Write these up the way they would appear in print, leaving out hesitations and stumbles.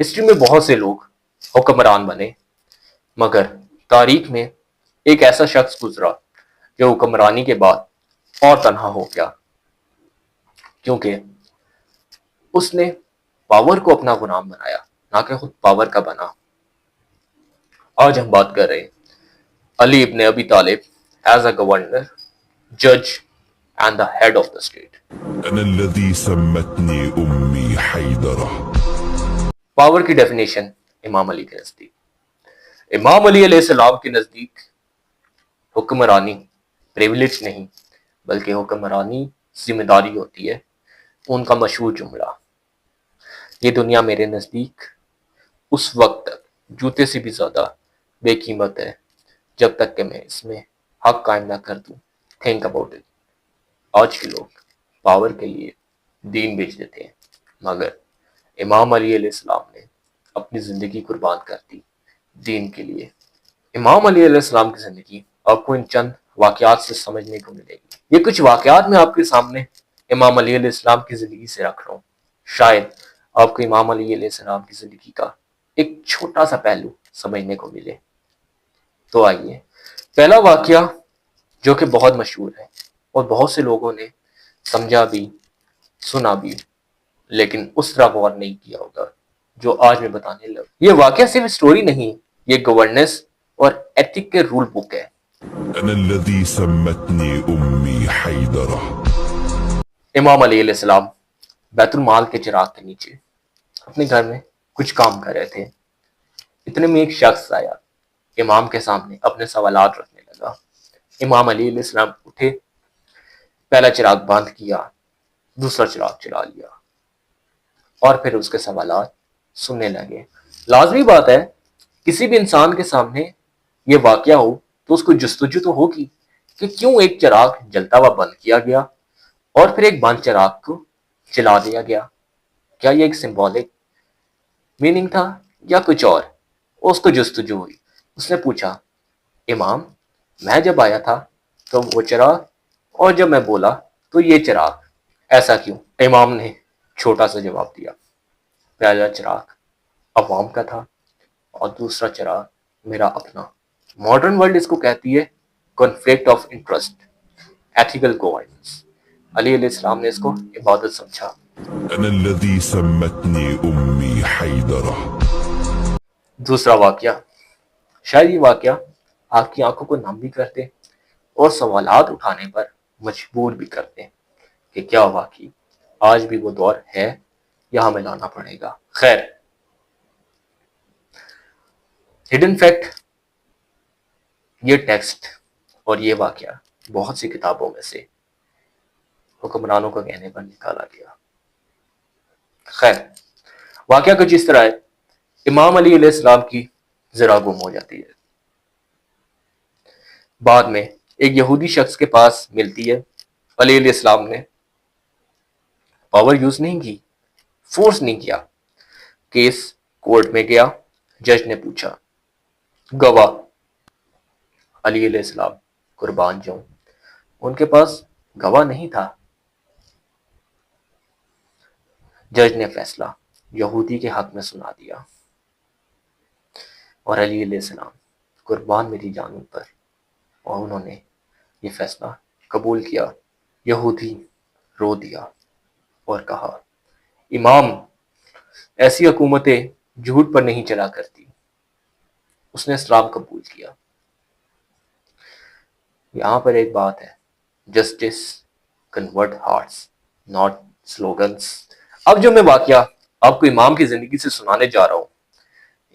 History میں بہت سے لوگ حکمران بنے، مگر تاریخ میں ایک ایسا شخص گزرا جو حکمرانی کے بعد اور تنہا ہو گیا، کیونکہ اس نے پاور کو اپنا غلام بنایا، نہ کہ خود پاور کا بنا۔ آج ہم بات کر رہے ہیں علی ibn Abi Talib is a governor, جج and the head of the state. أنا الذي سمتني أمي حيدرة. پاور کی ڈیفینیشن امام علی کے نزدیک، امام علی علیہ السلام کے نزدیک حکمرانی پریویلیج نہیں بلکہ حکمرانی ذمہ داری ہوتی ہے۔ ان کا مشہور جملہ، یہ دنیا میرے نزدیک اس وقت تک جوتے سے بھی زیادہ بے قیمت ہے جب تک کہ میں اس میں حق قائم نہ کر دوں۔ Think about it. آج کے لوگ پاور کے لیے دین بیچ دیتے ہیں، مگر امام علی علیہ السلام نے اپنی زندگی قربان کر دی دین کے لیے۔ امام علی علیہ السلام کی زندگی آپ کو ان چند واقعات سے سمجھنے کو ملے گی۔ یہ کچھ واقعات میں آپ کے سامنے امام علی علیہ السلام کی زندگی سے رکھ رہا ہوں، شاید آپ کو امام علی علیہ السلام کی زندگی کا ایک چھوٹا سا پہلو سمجھنے کو ملے۔ تو آئیے، پہلا واقعہ جو کہ بہت مشہور ہے اور بہت سے لوگوں نے سمجھا بھی سنا بھی، لیکن اس طرح غور نہیں کیا ہوگا جو آج میں بتانے لگا۔ یہ واقعہ صرف سٹوری نہیں، یہ گورننس اور ایتھک کے رول بک ہے۔ أنا الذي سمتني أمي حيدرة. امام علی علیہ السلام بیت المال کے چراغ کے نیچے اپنے گھر میں کچھ کام کر رہے تھے، اتنے میں ایک شخص آیا، امام کے سامنے اپنے سوالات رکھنے لگا۔ امام علی علیہ السلام اٹھے، پہلا چراغ بند کیا، دوسرا چراغ چلا لیا اور پھر اس کے سوالات سننے لگے۔ لازمی بات ہے، کسی بھی انسان کے سامنے یہ واقعہ ہو تو اس کو جستجو تو ہوگی کہ کیوں ایک چراغ جلتا ہوا بند کیا گیا اور پھر ایک بند چراغ کو چلا دیا گیا۔ کیا یہ ایک سمبولک میننگ تھا یا کچھ اور؟ اس کو جستجو ہوئی۔ اس نے پوچھا، امام میں جب آیا تھا تو وہ چراغ، اور جب میں بولا تو یہ چراغ، ایسا کیوں؟ امام نے چھوٹا سا جواب دیا، پہلا چراغ عوام کا تھا اور دوسرا چراغ میرا اپنا۔ ماڈرن ورلڈ اس کو کہتی ہے conflict of interest, ethical governance. Ali علیہ السلام نے اس کو عبادت سمجھا۔ أنا الذي سمتني أمي حيدرة. دوسرا واقعہ، شاید یہ واقعہ آپ کی آنکھوں کو نم بھی کرتے اور سوالات اٹھانے پر مجبور بھی کرتے ہیں کہ کیا واقعی آج بھی وہ دور ہے یا ہمیں لانا پڑے گا۔ خیر، ہڈن فیکٹ، یہ ٹیکسٹ اور یہ واقعہ بہت سی کتابوں میں سے حکمرانوں کو کہنے پر نکالا گیا۔ خیر، واقعہ کچھ اس طرح ہے، امام علی علیہ السلام کی ذرا گم ہو جاتی ہے، بعد میں ایک یہودی شخص کے پاس ملتی ہے۔ علی علیہ السلام نے پاور یوز نہیں کی، فورس نہیں کیا، کیس کورٹ میں گیا، جج نے پوچھا گواہ، علی علیہ السلام قربان جاؤں، ان کے پاس گواہ نہیں تھا۔ جج نے فیصلہ یہودی کے حق میں سنا دیا اور علی علیہ السلام قربان میری جانوں پر، اور انہوں نے یہ فیصلہ قبول کیا۔ یہودی رو دیا اور کہا، امام ایسی حکومتیں جھوٹ پر نہیں چلا کرتی۔ اس نے اسلام قبول کیا۔ یہاں پر ایک بات ہے، justice convert hearts not slogans. اب جو میں واقعہ آپ کو امام کی زندگی سے سنانے جا رہا ہوں،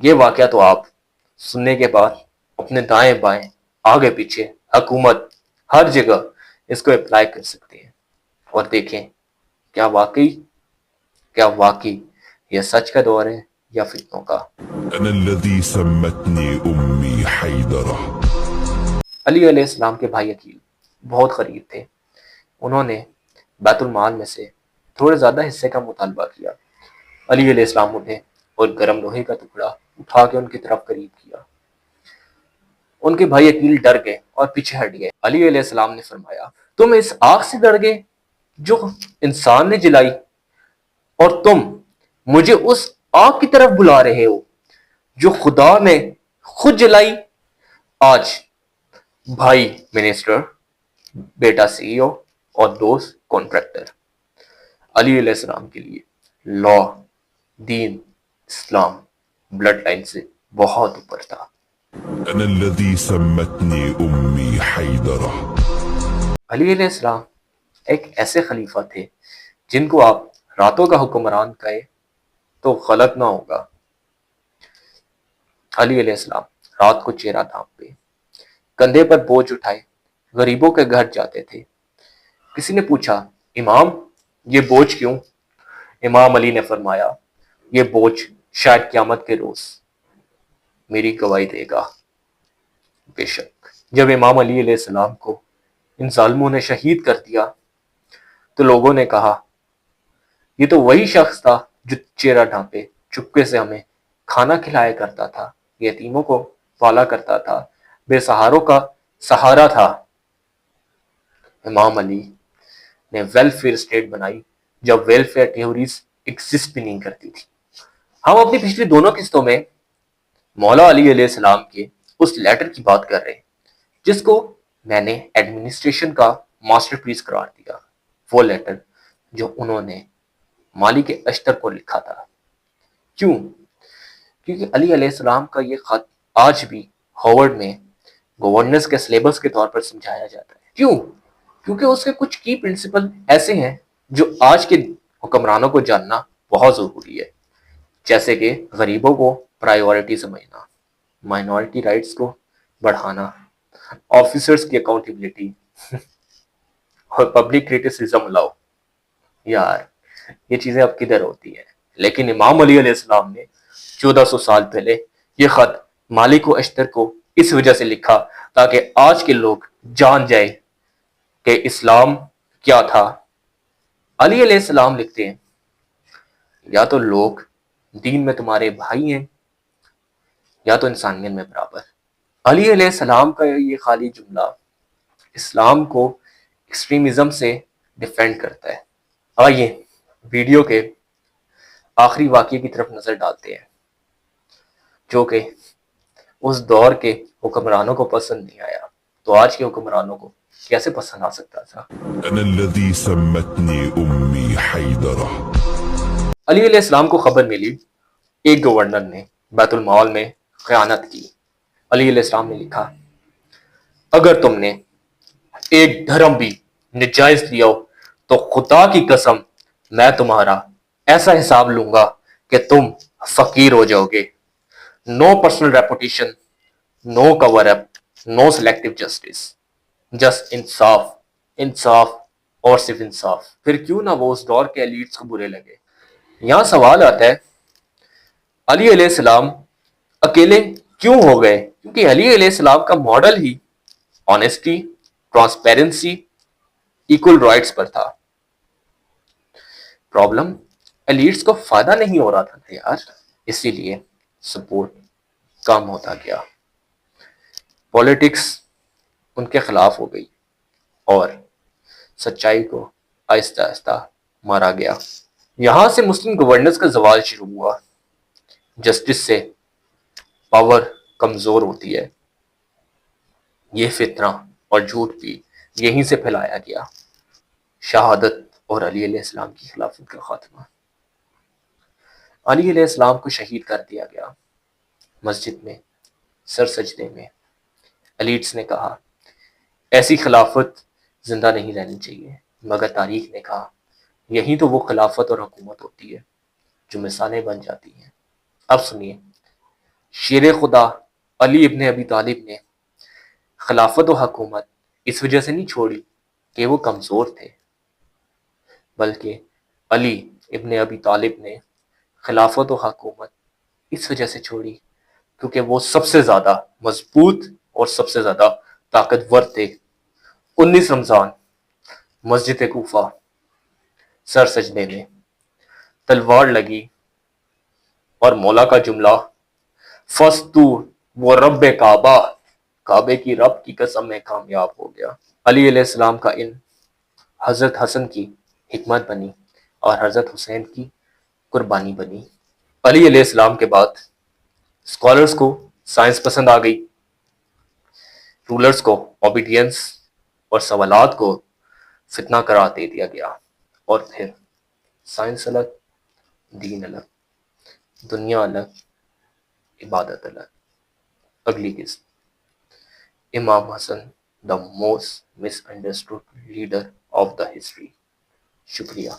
یہ واقعہ تو آپ سننے کے بعد اپنے دائیں بائیں آگے پیچھے حکومت ہر جگہ اس کو اپلائی کر سکتے ہیں اور دیکھیں کیا واقعی یہ سچ کا دور ہے یا فتنوں کا۔ أنا الذي سمتني أمي حيدرة. علی علیہ السلام کے بھائی عقیل بہت غریب تھے، انہوں نے بیت المال میں سے تھوڑے زیادہ حصے کا مطالبہ کیا۔ علی علیہ السلام اٹھے اور گرم لوہے کا ٹکڑا اٹھا کے ان کی طرف قریب کیا۔ ان کے بھائی عقیل ڈر گئے اور پیچھے ہٹ گئے۔ علی علیہ السلام نے فرمایا، تم اس آگ سے ڈر گئے جو انسان نے جلائی، اور تم مجھے اس آگ کی طرف بلا رہے ہو جو خدا نے خود جلائی. آج بھائی منسٹر، بیٹا سی او اور دوست کانٹریکٹر. علی علیہ السلام کے لیے لا، دین، اسلام بلڈ لائن سے بہت اوپر تھا. أنا الذي سمتني أمي حيدرة. علی علیہ السلام ایک ایسے خلیفہ تھے جن کو آپ راتوں کا حکمران کہے تو غلط نہ ہوگا. علی علیہ السلام رات کو چہرہ ڈھانپتے، کندھے پر بوجھ اٹھائے غریبوں کے گھر جاتے تھے. کسی نے پوچھا، امام یہ بوجھ کیوں؟ امام علی نے فرمایا، یہ بوجھ شاید قیامت کے روز میری گواہی دے گا. بے شک جب امام علی علیہ السلام کو ان ظالموں نے شہید کر دیا تو لوگوں نے کہا، یہ تو وہی شخص تھا جو چہرہ ڈھانپے چپکے سے ہمیں کھانا کھلایا کرتا تھا، یتیموں کو پالا کرتا تھا، بے سہاروں کا سہارا تھا. امام علی نے ویلفیئر اسٹیٹ بنائی جب ویلفیئر تھیوریز ایگزسٹ بھی نہیں کرتی تھی. ہم اپنی پچھلی دونوں قسطوں میں مولا علی علیہ السلام کے اس لیٹر کی بات کر رہے ہیں جس کو میں نے ایڈمنسٹریشن کا ماسٹر پیس قرار دیا. وہ لیٹر جو انہوں نے مالک اشتر کو لکھا تھا. کیوں؟ کیونکہ علی علیہ السلام کا یہ خط آج بھی ہارورڈ میں گورننس کے سلیبس کے طور پر سمجھایا جاتا ہے. کیوں؟ کیونکہ اس کے کچھ کی پرنسپل ایسے ہیں جو آج کے حکمرانوں کو جاننا بہت ضروری ہے، جیسے کہ غریبوں کو پرائیورٹی سمجھنا، مائنورٹی رائٹس کو بڑھانا، آفیسرز کی اکاؤنٹیبلٹی اور پبلک کریٹیسزم لاؤ. یار یہ چیزیں اب کدھر ہوتی ہیں؟ لیکن امام علی علیہ السلام نے 1400 سال پہلے یہ خط مالک و اشتر کو اس وجہ سے لکھا تاکہ آج کے لوگ جان جائیں کہ اسلام کیا تھا. علی علیہ السلام لکھتے ہیں، یا تو لوگ دین میں تمہارے بھائی ہیں یا تو انسانیت میں برابر. علی علیہ السلام کا یہ خالی جملہ اسلام کو ایکسٹریمزم سے ڈیفینڈ کرتا ہے. آئیے ویڈیو کے آخری واقعے کی طرف نظر ڈالتے ہیں جو کہ اس دور کے حکمرانوں کو پسند نہیں آیا تو آج کے حکمرانوں کو کیسے پسند آ سکتا تھا. أنا الذي سمتني أمي حيدرة. علی علیہ السلام کو خبر ملی ایک گورنر نے بیت المال میں خیانت کی. علی علیہ السلام نے لکھا، اگر تم نے ایک دھرم بھی نجائز لیا ہو تو خدا کی قسم میں تمہارا ایسا حساب لوں گا کہ تم فقیر ہو جاؤ گے. نو پرسنل ریپوٹیشن، نو کور اپ، نو سلیکٹو جسٹس، جسٹ انصاف، انصاف اور صرف انصاف. پھر کیوں نہ وہ اس دور کے ایلیٹس کو برے لگے. یہاں سوال آتا ہے، علی علیہ السلام اکیلے کیوں ہو گئے؟ کیونکہ علی علیہ السلام کا ماڈل ہی آنیسٹی، ٹرانسپیرنسی، ایکول رائٹس پر تھا. پرابلم ایلیٹس کو فائدہ نہیں ہو رہا تھا نا یار، اسی لیے سپورٹ کم ہوتا گیا، پولیٹکس ان کے خلاف ہو گئی اور سچائی کو آہستہ آہستہ مارا گیا. یہاں سے مسلم گورننس کا زوال شروع ہوا. جسٹس سے پاور کمزور ہوتی ہے. یہ فتنہ اور جھوٹ بھی یہیں سے پھیلایا گیا. شہادت اور علی علیہ السلام کی خلافت کا خاتمہ. علی علیہ السلام کو شہید کر دیا گیا مسجد میں سر سجدے میں. ایلیٹس نے کہا ایسی خلافت زندہ نہیں رہنی چاہیے، مگر تاریخ نے کہا یہی تو وہ خلافت اور حکومت ہوتی ہے جو مثالیں بن جاتی ہیں. اب سنیے، شیر خدا علی ابن ابی طالب نے خلافت و حکومت اس وجہ سے نہیں چھوڑی کہ وہ کمزور تھے، بلکہ علی ابن ابی طالب نے خلافت و حکومت اس وجہ سے چھوڑی کیونکہ وہ سب سے زیادہ مضبوط اور سب سے زیادہ طاقتور تھے. 19 رمضان مسجد کوفہ سر سجدے میں تلوار لگی اور مولا کا جملہ فستو وہ رب کعبہ، کعبے کی رب کی قسم میں کامیاب ہو گیا. علی علیہ السلام کا ان حضرت حسن کی حکمت بنی اور حضرت حسین کی قربانی بنی. علی علیہ السلام کے بعد اسکالرس کو سائنس پسند آ گئی، رولرز کو اوبیڈینس اور سوالات کو فتنہ قرار دے دیا گیا، اور پھر سائنس الگ، دین الگ، دنیا الگ، عبادت الگ۔ اگلی قسط، امام حسن the most miss understood leader of the history. شکریہ۔